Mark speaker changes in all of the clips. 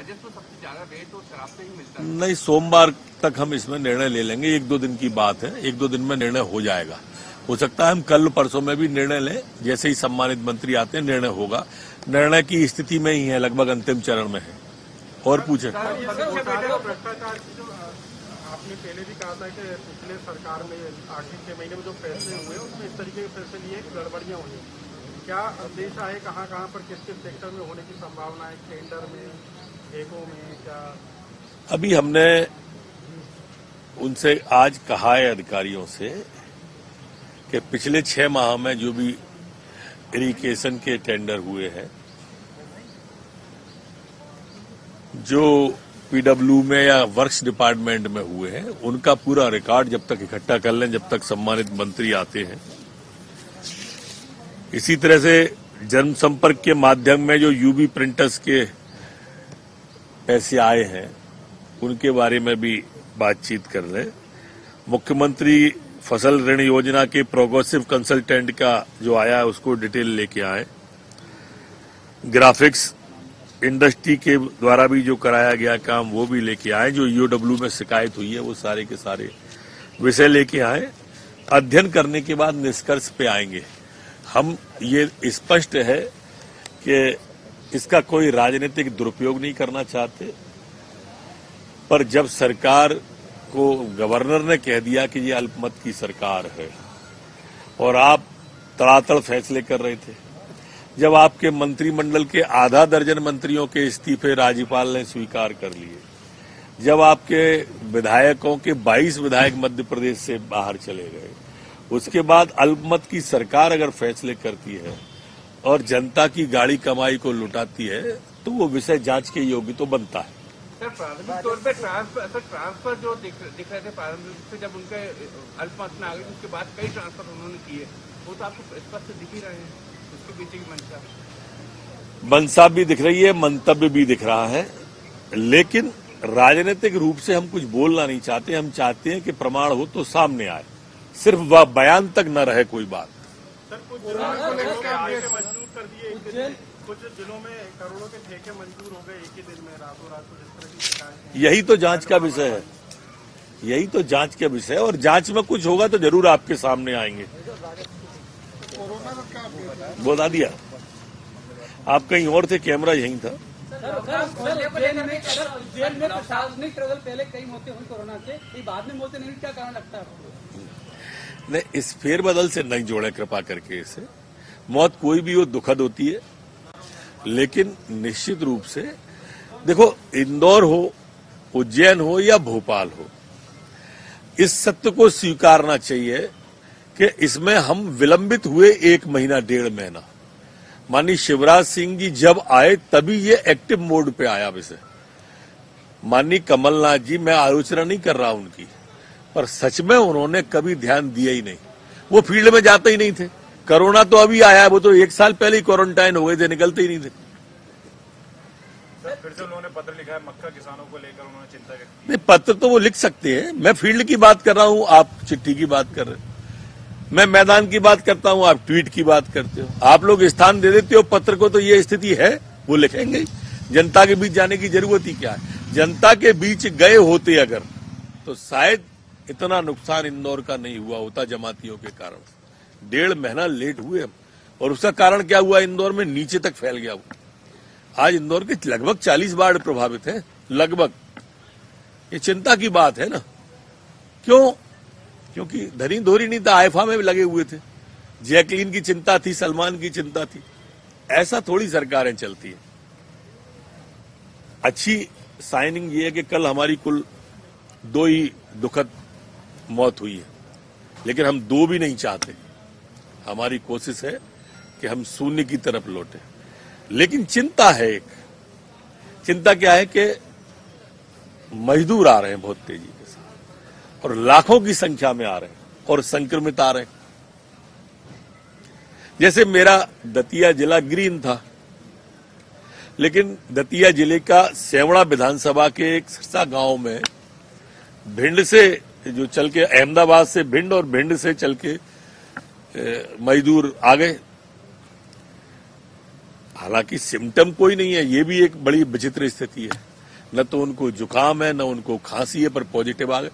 Speaker 1: राजस्व सबसे ज्यादा रेट तो शराब से ही मिलता है।
Speaker 2: नहीं, सोमवार तक हम इसमें निर्णय ले लेंगे। 1-2 दिन की बात है, 1-2 दिन में निर्णय हो जाएगा। हो सकता है हम कल परसों में भी निर्णय लें, जैसे ही सम्मानित मंत्री आते हैं निर्णय होगा। निर्णय की स्थिति में ही है, लगभग अंतिम चरण में है। और पूछे
Speaker 3: भ्रष्टाचार आपने पहले भी कहा था कि पिछले सरकार में आखिरी 6 महीने में जो फैसले हुए उसमें इस तरीके के फैसले लिए गड़बड़ियां हुई। क्या अंदेशा है कहाँ पर किस किस सेक्टर में होने की संभावना है, टेंडर में, ठेकों में? क्या
Speaker 2: अभी हमने उनसे आज कहा है अधिकारियों से कि पिछले 6 माह में जो भी इरिगेशन के टेंडर हुए हैं, जो पीडब्ल्यू में या वर्क्स डिपार्टमेंट में हुए हैं, उनका पूरा रिकॉर्ड जब तक इकट्ठा कर लें, जब तक सम्मानित मंत्री आते हैं। इसी तरह से जनसंपर्क के माध्यम में जो यूवी प्रिंटर्स के पैसे आए हैं, उनके बारे में भी बातचीत कर लें। मुख्यमंत्री फसल ऋण योजना के प्रोग्रेसिव कंसल्टेंट का जो आया है उसको डिटेल लेके आए। ग्राफिक्स इंडस्ट्री के द्वारा भी जो कराया गया काम वो भी लेके आए। जो ईओडब्ल्यू में शिकायत हुई है वो सारे के सारे विषय लेके आए। अध्ययन करने के बाद निष्कर्ष पे आएंगे। हम ये स्पष्ट है कि इसका कोई राजनीतिक दुरुपयोग नहीं करना चाहते, पर जब सरकार को गवर्नर ने कह दिया कि ये अल्पमत की सरकार है और आप तड़ातड़ फैसले कर रहे थे, जब आपके मंत्रिमंडल के आधा दर्जन मंत्रियों के इस्तीफे राज्यपाल ने स्वीकार कर लिए, जब आपके विधायकों के 22 विधायक मध्य प्रदेश से बाहर चले गए, उसके बाद अल्पमत की सरकार अगर फैसले करती है और जनता की गाड़ी कमाई को लुटाती है तो वो विषय जांच के योग्य तो बनता है।
Speaker 1: सर, प्रारंभिक तौर पर ट्रांसफर जो दिख रहे थे प्रारंभिक से, जब उनके अल्पमत में आ गए उसके बाद कई ट्रांसफर उन्होंने किए, वो तो आपको स्पष्ट दिख ही रहे हैं। उसके पीछे की
Speaker 2: मंशा भी दिख रही है, मंतव्य भी दिख रहा है, लेकिन राजनीतिक रूप से हम कुछ बोलना नहीं चाहते। हम चाहते हैं कि प्रमाण हो तो सामने आए, सिर्फ बयान तक न रहे कोई बात।
Speaker 3: सर, कुछ मंजूर कर दिए, कुछ जिलों में करोड़ों के ठेके मंजूर हो गए एक ही दिन में, रातों रात। तो जिस तरह की शिकायत, यही तो जांच का विषय है,
Speaker 2: यही तो जांच का विषय है। और जांच में कुछ होगा तो जरूर आपके सामने आएंगे। बता दिया आप कहीं और थे, कैमरा यहीं था।
Speaker 4: जेल में प्रशासनिक ट्रबल पहले कई मौतें हुई कोरोना से, बाद में मौतें नहीं, क्या कारण लगता है आपको?
Speaker 2: नहीं, इस फेरबदल से नहीं जोड़े कृपा करके इसे। मौत कोई भी हो दुखद होती है, लेकिन निश्चित रूप से देखो, इंदौर हो, उज्जैन हो या भोपाल हो, इस सत्य को स्वीकारना चाहिए कि इसमें हम विलंबित हुए 1 महीना 1.5 महीना। माननीय शिवराज सिंह जी जब आए तभी ये एक्टिव मोड पे आया विषय। माननीय कमलनाथ जी, मैं आलोचना नहीं कर रहा उनकी, पर सच में उन्होंने कभी ध्यान दिया ही नहीं। वो फील्ड में जाते ही नहीं थे। कोरोना तो अभी आया है, वो तो 1 साल पहले ही क्वारंटाइन हो गए थे, निकलते ही नहीं थे।
Speaker 3: फिर से उन्होंने पत्र लिखा है मक्का किसानों को लेकर, उन्होंने चिंता की।
Speaker 2: नहीं, पत्र तो वो लिख सकते हैं। मैं फील्ड की बात कर रहा हूं, आप चिट्ठी की बात कर रहे हैं। मैं मैदान की बात करता हूं, आप ट्वीट की बात करते हो। आप लोग स्थान दे देते हो पत्र को, तो ये स्थिति है, वो लिखेंगे। जनता के बीच जाने की जरूरत ही क्या है? जनता के बीच गए होते अगर, तो शायद इतना नुकसान इंदौर का नहीं हुआ होता जमातियों के कारण। 1.5 महीना लेट हुए हम, और उसका कारण क्या हुआ? इंदौर में नीचे तक फैल गया वो। आज इंदौर के लगभग 40 वार्ड प्रभावित हैं, लगभग। ये चिंता की बात है ना। क्यों? क्योंकि धनी धोरी नहीं था, आइफा में भी लगे हुए थे। जैकलीन की चिंता थी, सलमान की चिंता थी। ऐसा थोड़ी सरकारें चलती है। अच्छी साइनिंग ये है कि कल हमारी कुल 2 ही दुखद मौत हुई है, लेकिन हम 2 भी नहीं चाहते। हमारी कोशिश है कि हम शून्य की तरफ लौटे। लेकिन चिंता है एक। चिंता क्या है कि मजदूर आ रहे हैं बहुत तेजी के साथ, और लाखों की संख्या में आ रहे हैं, और संक्रमित आ रहे हैं। जैसे मेरा दतिया जिला ग्रीन था, लेकिन दतिया जिले का सेवड़ा विधानसभा के एक सरसा गांव में भिंड से जो चल के, अहमदाबाद से भिंड और भिंड से चल के मजदूर आ गए। हालांकि सिम्टम कोई नहीं है, ये भी एक बड़ी विचित्र स्थिति है। न तो उनको जुकाम है, न उनको खांसी है, पर पॉजिटिव आ गए।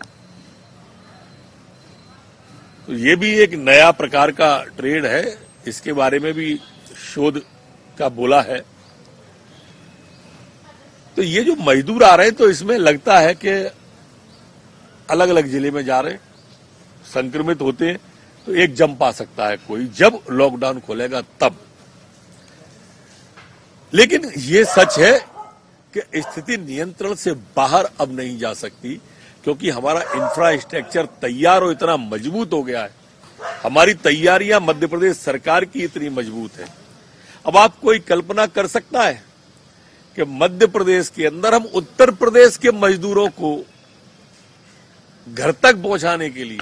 Speaker 2: तो ये भी एक नया प्रकार का ट्रेड है, इसके बारे में भी शोध का बोला है। तो ये जो मजदूर आ रहे हैं, तो इसमें लगता है कि अलग अलग जिले में जा रहे हैं, संक्रमित होते हैं, तो एक जंप आ सकता है कोई, जब लॉकडाउन खोलेगा तब। लेकिन ये सच है कि स्थिति नियंत्रण से बाहर अब नहीं जा सकती, क्योंकि हमारा इंफ्रास्ट्रक्चर तैयार और इतना मजबूत हो गया है, हमारी तैयारियां मध्य प्रदेश सरकार की इतनी मजबूत है। अब आप कोई कल्पना कर सकता है कि मध्य प्रदेश के अंदर हम उत्तर प्रदेश के मजदूरों को घर तक पहुंचाने के लिए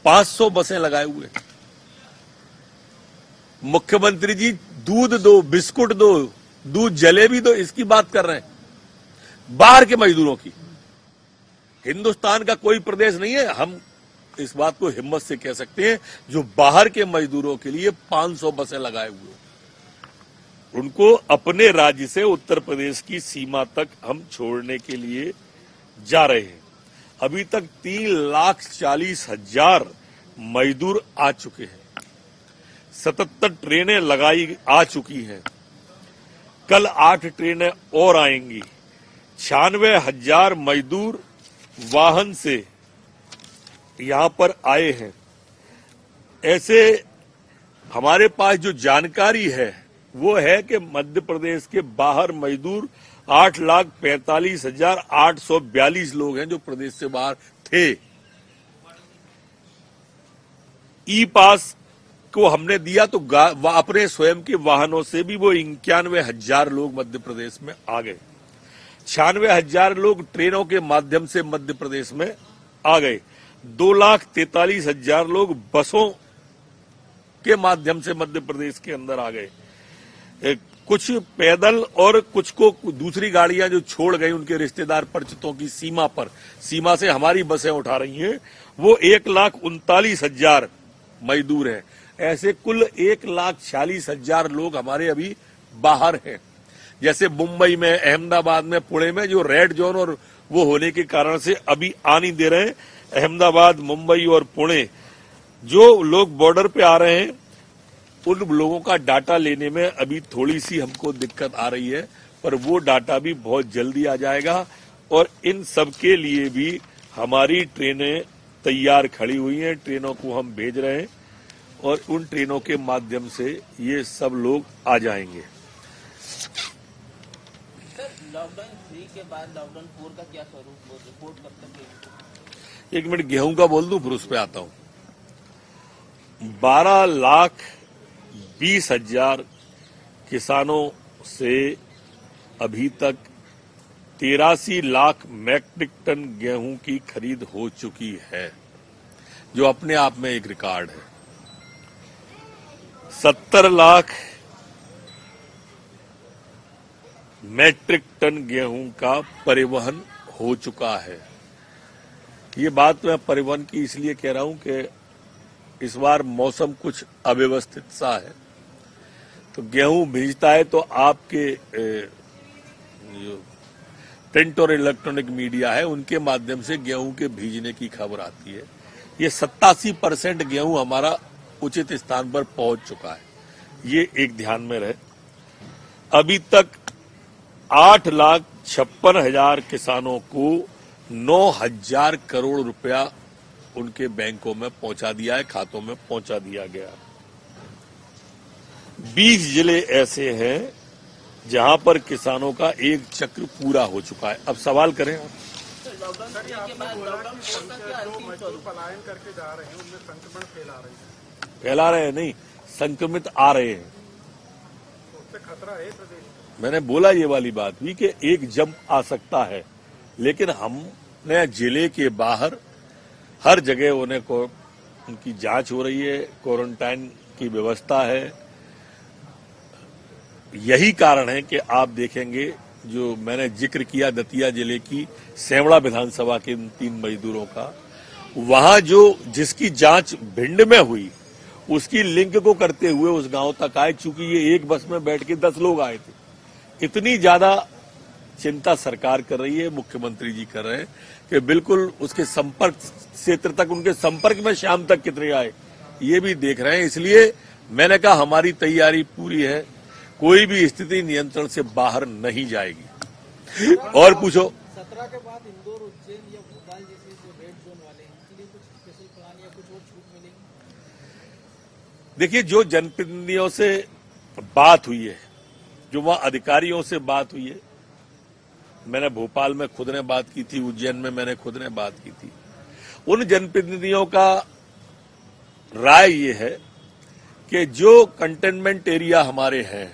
Speaker 2: 500 बसें लगाए हुए। मुख्यमंत्री जी दूध दो, बिस्कुट दो, दूध जलेबी दो, इसकी बात कर रहे हैं, बाहर के मजदूरों की। हिंदुस्तान का कोई प्रदेश नहीं है, हम इस बात को हिम्मत से कह सकते हैं, जो बाहर के मजदूरों के लिए 500 बसें लगाए हुए, उनको अपने राज्य से उत्तर प्रदेश की सीमा तक हम छोड़ने के लिए जा रहे हैं। अभी तक 3,40,000 मजदूर आ चुके हैं, 77 ट्रेनें लगाई आ चुकी हैं, कल 8 ट्रेनें और आएंगी। 96,000 मजदूर वाहन से यहां पर आए हैं। ऐसे हमारे पास जो जानकारी है वो है कि मध्य प्रदेश के बाहर मजदूर 8,45,842 लोग हैं जो प्रदेश से बाहर थे। ई पास को हमने दिया तो अपने स्वयं के वाहनों से भी वो 91,000 लोग मध्य प्रदेश में आ गए। 96,000 लोग ट्रेनों के माध्यम से मध्य प्रदेश में आ गए। 2,43,000 लोग बसों के माध्यम से मध्य प्रदेश के अंदर आ गए। कुछ पैदल और कुछ को दूसरी गाड़ियां जो छोड़ गई उनके रिश्तेदार परिचितों की सीमा पर, सीमा से हमारी बसें उठा रही हैं, वो 1,39,000 मजदूर हैं। ऐसे कुल 1,40,000 लोग हमारे अभी बाहर हैं। जैसे मुंबई में, अहमदाबाद में, पुणे में जो रेड जोन और वो होने के कारण से अभी आ नहीं दे रहे हैं, अहमदाबाद, मुंबई और पुणे जो लोग बॉर्डर पे आ रहे हैं, उन लोगों का डाटा लेने में अभी थोड़ी सी हमको दिक्कत आ रही है, पर वो डाटा भी बहुत जल्दी आ जाएगा। और इन सब के लिए भी हमारी ट्रेनें तैयार खड़ी हुई हैं, ट्रेनों को हम भेज रहे हैं और उन ट्रेनों के माध्यम से ये सब लोग आ जाएंगे।
Speaker 5: सर, लॉकडाउन 3 के बाद लॉकडाउन 4 का क्या स्वरूप हो, रिपोर्ट कब तक है?
Speaker 2: 1 मिनट गेहूं का बोल दूं, फिर उस पर आता हूं। 12,20,000 किसानों से अभी तक 83 लाख मैट्रिक टन गेहूं की खरीद हो चुकी है, जो अपने आप में एक रिकॉर्ड है। 70 लाख मैट्रिक टन गेहूं का परिवहन हो चुका है। ये बात मैं परिवहन की इसलिए कह रहा हूं कि इस बार मौसम कुछ अव्यवस्थित सा है, तो गेहूं भीजता है तो आपके जो प्रिंट और इलेक्ट्रॉनिक मीडिया है उनके माध्यम से गेहूं के भीजने की खबर आती है। ये 87% गेहूं हमारा उचित स्थान पर पहुंच चुका है, ये एक ध्यान में रहे। अभी तक 8,56,000 किसानों को 9,000 करोड़ रुपया उनके बैंकों में पहुंचा दिया है, खातों में पहुंचा दिया गया। 20 जिले ऐसे हैं जहां पर किसानों का एक चक्र पूरा हो चुका है। अब सवाल करें आप।
Speaker 5: लॉकडाउन 3 के बाद लॉकडाउन 4 का क्या अंतिम स्वरूप?
Speaker 3: पलायन करके जा रहे हैं, उनमें संक्रमण
Speaker 2: फैला रहे हैं नहीं, संक्रमित आ रहे हैं,
Speaker 3: उससे खतरा है प्रदेश में।
Speaker 2: मैंने बोला ये वाली बात भी कि एक जंप आ सकता है, लेकिन हमने जिले के बाहर हर जगह उनकी जांच हो रही है, क्वारंटाइन की व्यवस्था है। यही कारण है कि आप देखेंगे जो मैंने जिक्र किया दतिया जिले की सेवड़ा विधानसभा के 3 मजदूरों का, वहां जिसकी जांच भिंड में हुई उसकी लिंक को करते हुए उस गांव तक आए, चूंकि ये एक बस में बैठ के 10 लोग आए थे। इतनी ज्यादा चिंता सरकार कर रही है, मुख्यमंत्री जी कर रहे हैं कि बिल्कुल उसके संपर्क क्षेत्र तक, उनके संपर्क में शाम तक कितने आए ये भी देख रहे हैं। इसलिए मैंने कहा हमारी तैयारी पूरी है, कोई भी स्थिति नियंत्रण से बाहर नहीं जाएगी। और पूछो
Speaker 6: 17 के बाद इंदौर, उज्जैन या भोपाल जैसे जो रेड जोन वाले हैं, इनके लिए कुछ स्पेशल प्लान या कुछ और छूट मिलेगी?
Speaker 2: देखिए, जो जनप्रतिनिधियों से बात हुई है, जो वहां अधिकारियों से बात हुई है, मैंने भोपाल में खुद ने बात की थी, उज्जैन में मैंने खुद ने बात की थी, उन जनप्रतिनिधियों का राय ये है कि जो कंटेनमेंट एरिया हमारे हैं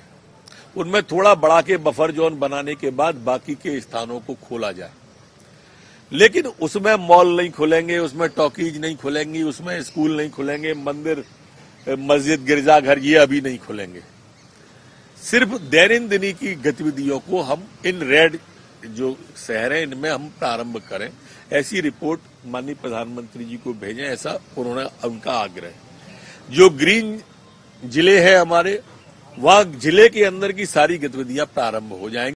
Speaker 2: उनमें थोड़ा बढ़ा के बफर जोन बनाने के बाद बाकी के स्थानों को खोला जाए, लेकिन उसमें मॉल नहीं खुलेंगे, उसमें टॉकीज नहीं खुलेंगी, उसमें स्कूल नहीं खुलेंगे, मंदिर, मस्जिद, गिरजाघर ये अभी नहीं खुलेंगे। सिर्फ दैनंदिनी की गतिविधियों को हम इन रेड जो शहर हैं इनमें हम प्रारंभ करें, ऐसी रिपोर्ट माननीय प्रधानमंत्री जी को भेजें, ऐसा उन्होंने उनका आग्रह है। जो ग्रीन जिले हैं हमारे, वहां जिले के अंदर की सारी गतिविधियां प्रारंभ हो जाएंगी।